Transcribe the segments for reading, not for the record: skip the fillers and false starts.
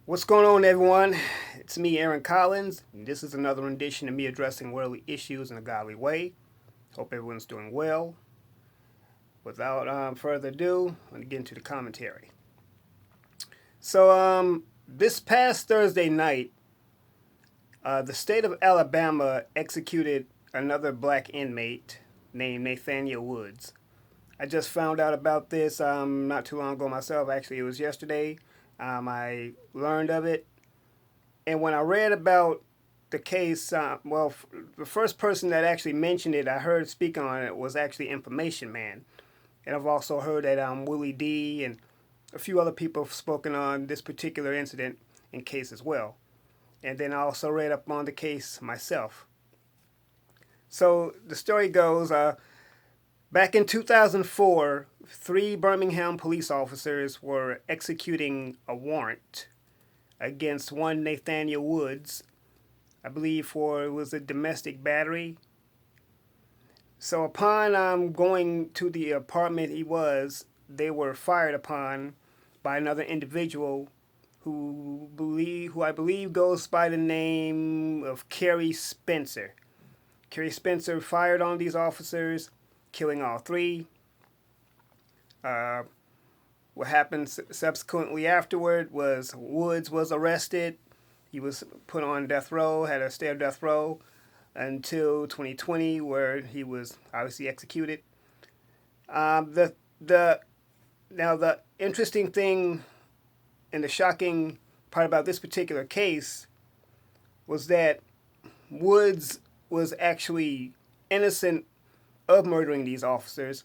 What's going on, everyone? It's me, Aaron Collins. And this is another rendition of me addressing worldly issues in a godly way. Hope everyone's doing well. Without further ado, I'm going to get into the commentary. So, this past Thursday night, the state of Alabama executed another black inmate named Nathaniel Woods. I just found out about this not too long ago myself. Actually, it was yesterday. I learned of it. And when I read about the case, the first person that actually mentioned it, I heard speaking on it, was actually Information Man. And I've also heard that Willie D and a few other people have spoken on this particular incident and case as well. And then I also read up on the case myself. So the story goes, back in 2004, three Birmingham police officers were executing a warrant against one Nathaniel Woods, I believe for it was a domestic battery. So upon going to the apartment they were fired upon by another individual who I believe goes by the name of Kerry Spencer. Kerry Spencer fired on these officers, killing all three. Uh, what happened subsequently afterward was Woods was arrested. He was put on death row, had a stay of death row until 2020, where he was obviously executed. The the Now the interesting thing and the shocking part about this particular case was that Woods was actually innocent of murdering these officers,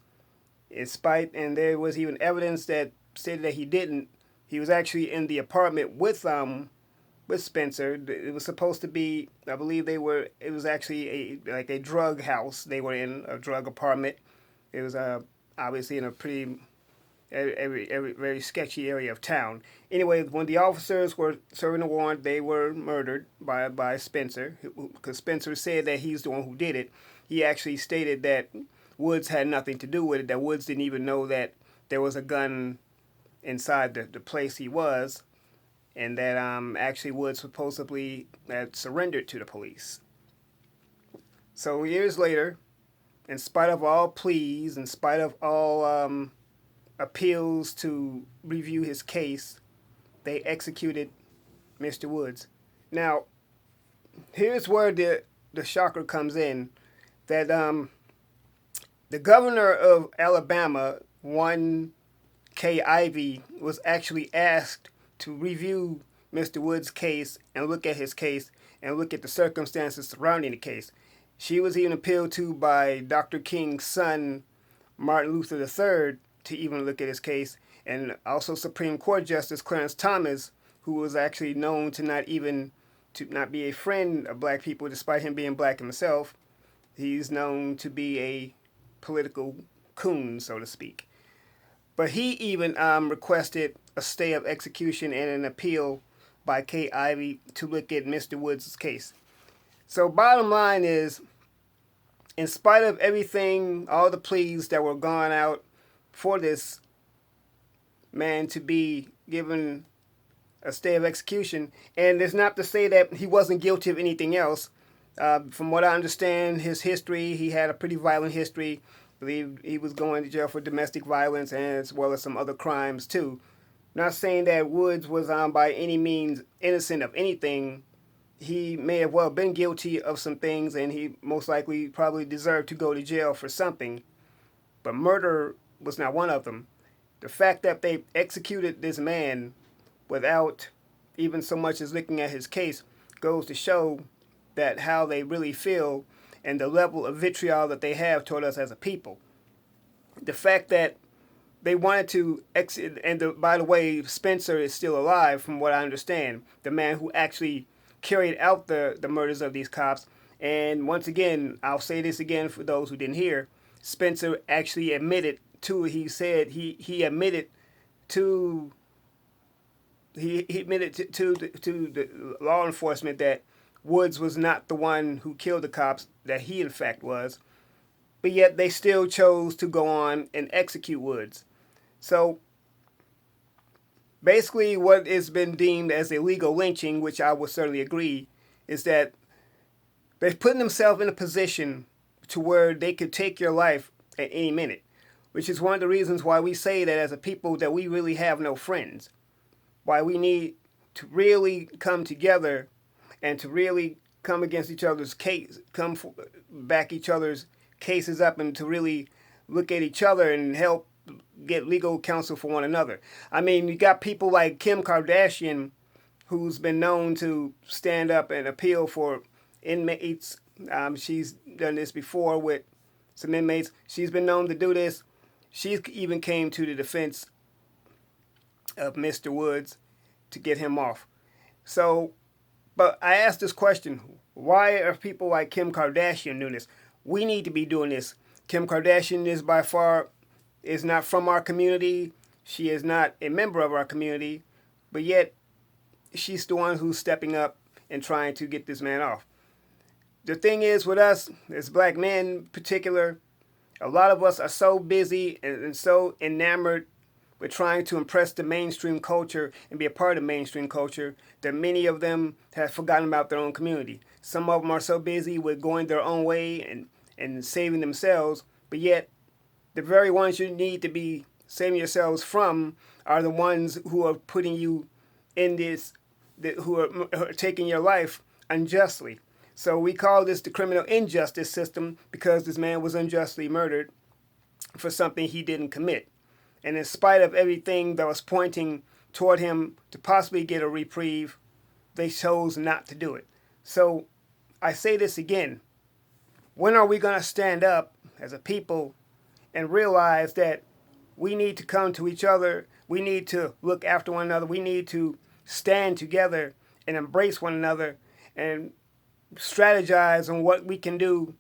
and there was even evidence that stated that he didn't. He was actually in the apartment with Spencer. It was supposed to be, I believe it was actually a drug house. They were in a drug apartment. It was obviously in a pretty very sketchy area of town. Anyway, when the officers were serving a warrant, they were murdered by Spencer, because Spencer said that he's the one who did it. He actually stated that Woods had nothing to do with it, that Woods didn't even know that there was a gun inside the place he was, and that actually Woods supposedly had surrendered to the police. So years later, in spite of all pleas, in spite of all appeals to review his case, they executed Mr. Woods. Now, here's where the shocker comes in, that the governor of Alabama, one Kay Ivey, was actually asked to review Mr. Woods' case and look at his case and look at the circumstances surrounding the case. She was even appealed to by Dr. King's son, Martin Luther III, to even look at his case, and also Supreme Court Justice Clarence Thomas, who was actually known to not be a friend of black people, despite him being black himself. He's known to be a political coon, so to speak. But he even requested a stay of execution and an appeal by Kay Ivey to look at Mr. Woods' case. So bottom line is, in spite of everything, all the pleas that were gone out for this man to be given a stay of execution, and it's not to say that he wasn't guilty of anything else. From what I understand, his history, he had a pretty violent history. I believe he was going to jail for domestic violence and as well as some other crimes too. Not saying that Woods was by any means innocent of anything. He may have well been guilty of some things, and he most likely probably deserved to go to jail for something. But murder was not one of them. The fact that they executed this man without even so much as looking at his case goes to show that how they really feel and the level of vitriol that they have toward us as a people. The fact that they wanted to exit, and by the way, Spencer is still alive from what I understand, the man who actually carried out the murders of these cops. And once again, I'll say this again for those who didn't hear, Spencer actually admitted to, he said he admitted to he admitted to the law enforcement that Woods was not the one who killed the cops, that he in fact was, but yet they still chose to go on and execute Woods. So Basically, what has been deemed as illegal lynching, which I would certainly agree, is that they're putting themselves in a position to where they could take your life at any minute, which is one of the reasons why we say that as a people that we really have no friends, why we need to really come together and to really come against each other's case, back each other's cases up, and to really look at each other and help get legal counsel for one another. I mean, you got people like Kim Kardashian, who's been known to stand up and appeal for inmates. She's done this before with some inmates. She's been known to do this. She even came to the defense of Mr. Woods to get him off. So, but I asked this question: why are people like Kim Kardashian doing this? We need to be doing this. Kim Kardashian is by far is not from our community. She is not a member of our community, but yet she's the one who's stepping up and trying to get this man off. The thing is with us, as black men in particular, a lot of us are so busy and so enamored with trying to impress the mainstream culture and be a part of mainstream culture that many of them have forgotten about their own community. Some of them are so busy with going their own way and saving themselves, but yet the very ones you need to be saving yourselves from are the ones who are putting you in this, who are taking your life unjustly. So we call this the criminal injustice system because this man was unjustly murdered for something he didn't commit. And in spite of everything that was pointing toward him to possibly get a reprieve, they chose not to do it. So I say this again. When are we going to stand up as a people and realize that we need to come to each other? We need to look after one another. We need to stand together and embrace one another and strategize on what we can do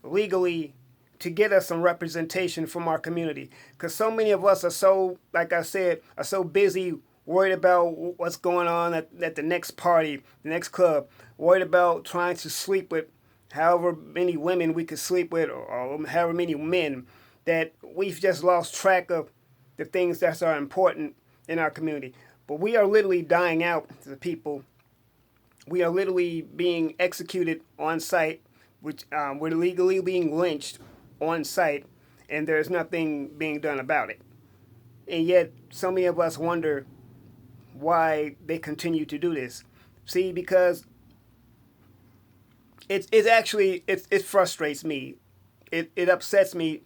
legally to get us some representation from our community. Because so many of us are so, like I said, are so busy worried about what's going on at the next party, the next club, worried about trying to sleep with however many women we could sleep with, or however many men, that we've just lost track of the things that are important in our community. But we are literally dying out as a people. We are literally being executed on site, which we're legally being lynched on site, and there's nothing being done about it. And yet, so many of us wonder why they continue to do this. See, because it's actually it frustrates me. It upsets me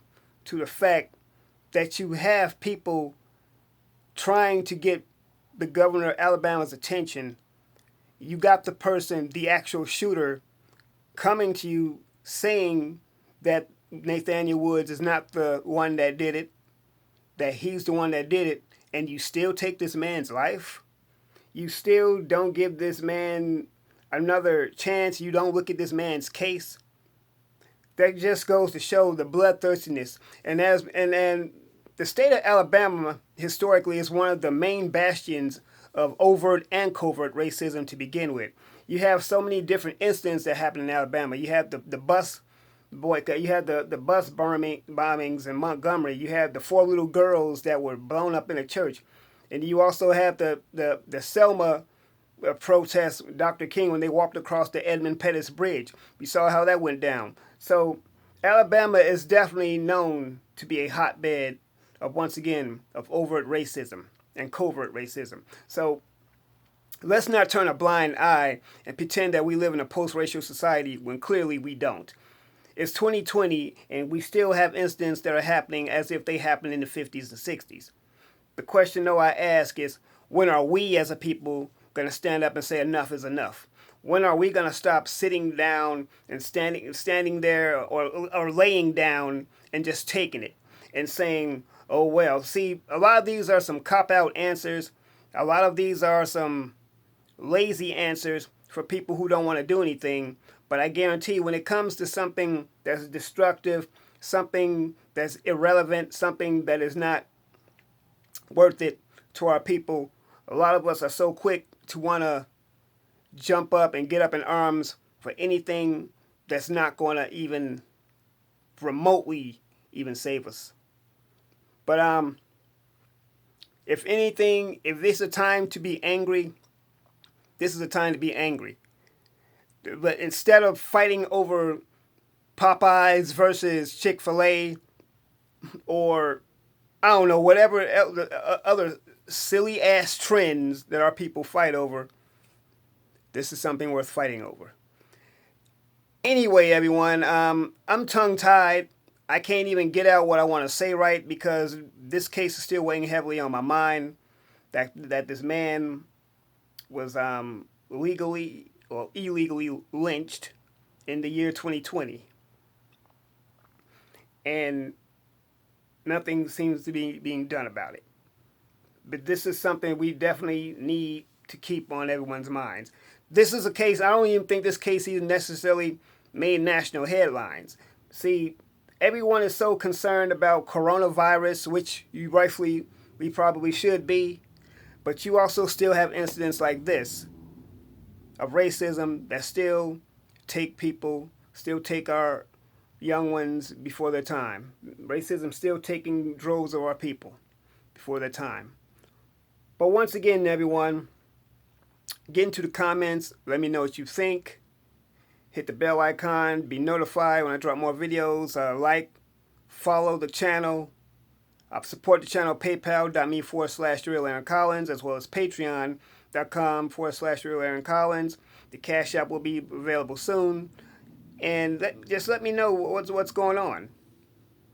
to the fact that you have people trying to get the governor of Alabama's attention. You got the person, the actual shooter, coming to you saying that Nathaniel Woods is not the one that did it, that he's the one that did it, and you still take this man's life? You still don't give this man another chance? You don't look at this man's case? That just goes to show the bloodthirstiness. And the state of Alabama historically is one of the main bastions of overt and covert racism to begin with. You have so many different incidents that happen in Alabama. You have the bus boycott. You had the bus bombings in Montgomery. You had the 4 little girls that were blown up in a church. And you also have the Selma protest, Dr. King, when they walked across the Edmund Pettus Bridge. We saw how that went down. So Alabama is definitely known to be a hotbed of, once again, of overt racism and covert racism. So let's not turn a blind eye and pretend that we live in a post-racial society when clearly we don't. It's 2020 and we still have incidents that are happening as if they happened in the 50s and 60s. The question though I ask is, when are we as a people going to stand up and say enough is enough? When are we going to stop sitting down and standing there or laying down and just taking it and saying, oh well? See, a lot of these are some cop-out answers. A lot of these are some lazy answers for people who don't want to do anything. But I guarantee when it comes to something that's destructive, something that's irrelevant, something that is not worth it to our people, a lot of us are so quick to want to jump up and get up in arms for anything that's not going to even remotely even save us. But If anything, if this is a time to be angry, this is a time to be angry. But instead of fighting over Popeyes versus Chick-fil-A, or I don't know, whatever other silly ass trends that our people fight over, this is something worth fighting over. Anyway, everyone, I'm tongue tied. I can't even get out what I want to say right because this case is still weighing heavily on my mind. That this man was legally or illegally lynched in the year 2020, and nothing seems to be being done about it. But this is something we definitely need to keep on everyone's minds. This is a case, I don't even think this case even necessarily made national headlines. See, everyone is so concerned about coronavirus, which we probably should be, but you also still have incidents like this of racism that still take our young ones before their time. Racism still taking droves of our people before their time. But once again, everyone, get into the comments. Let me know what you think. Hit the bell icon. Be notified when I drop more videos. Follow the channel. Support the channel paypal.me/RealAaronCollins, as well as patreon.com/RealAaronCollins. The Cash App will be available soon. And just let me know what's going on.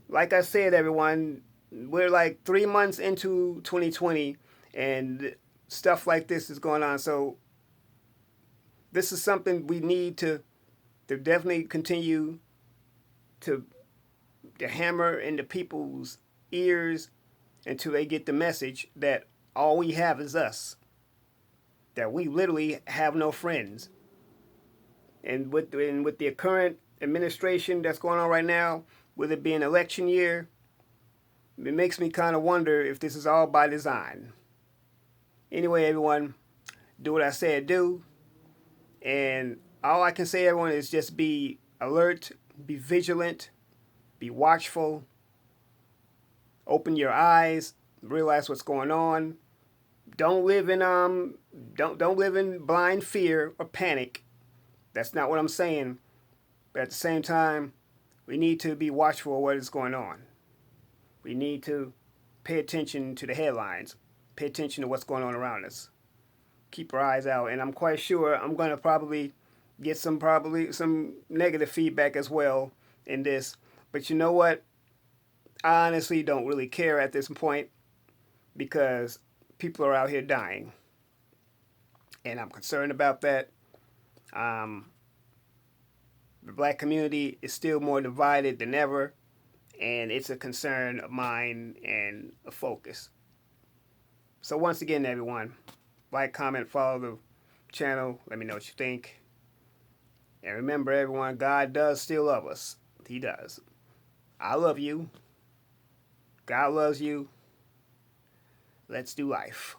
Like I said, everyone, we're like 3 months into 2020, and stuff like this is going on. So this is something we need to definitely continue to hammer into people's ears until they get the message that all we have is us. That we literally have no friends. And with the current administration that's going on right now, with it being election year, it makes me kind of wonder if this is all by design. Anyway, everyone, do what I said do. And all I can say, everyone, is just be alert, be vigilant, be watchful, open your eyes, realize what's going on. Don't live in don't live in blind fear or panic. That's not what I'm saying. But at the same time, we need to be watchful of what is going on. We need to pay attention to the headlines. Pay attention to what's going on around us. Keep our eyes out. And I'm quite sure I'm going to probably get some negative feedback as well in this. But you know what? I honestly don't really care at this point because people are out here dying. And I'm concerned about that. The black community is still more divided than ever, and it's a concern of mine and a focus. So once again, everyone, like, comment, follow the channel. Let me know what you think. And remember, everyone, God does still love us. He does. I love you. God loves you. Let's do life.